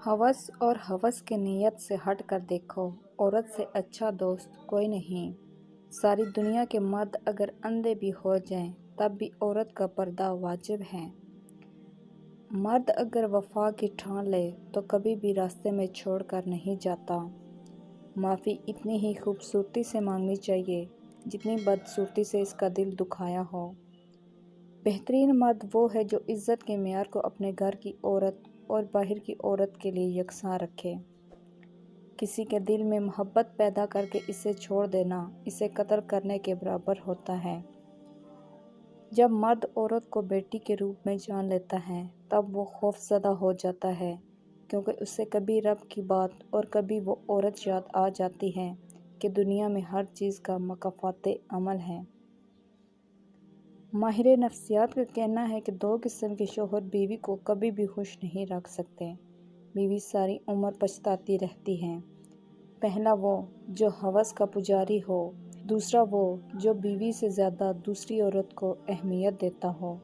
हवस और हवस की नीयत से हट कर देखो, औरत से अच्छा दोस्त कोई नहीं। सारी दुनिया के मर्द अगर अंधे भी हो जाएं, तब भी औरत का पर्दा वाजिब है। मर्द अगर वफा की ठान ले तो कभी भी रास्ते में छोड़ कर नहीं जाता। माफ़ी इतनी ही खूबसूरती से मांगनी चाहिए जितनी बदसूरती से इसका दिल दुखाया हो। बेहतरीन मर्द वो है जो इज़्ज़त के मेयार को अपने घर की औरत और बाहर की औरत के लिए यकसां रखे। किसी के दिल में मोहब्बत पैदा करके इसे छोड़ देना इसे कत्ल करने के बराबर होता है। जब मर्द औरत को बेटी के रूप में जान लेता है तब वो खौफज़दा हो जाता है, क्योंकि उसे कभी रब की बात और कभी वो औरत याद आ जाती है कि दुनिया में हर चीज़ का मकाफ़ाते अमल है। माहिर नफ्सियात का कहना है कि दो किस्म के शौहर बीवी को कभी भी खुश नहीं रख सकते। बीवी सारी उम्र पछताती रहती है। पहला वो जो हवस का पुजारी हो, दूसरा वो जो बीवी से ज़्यादा दूसरी औरत को अहमियत देता हो।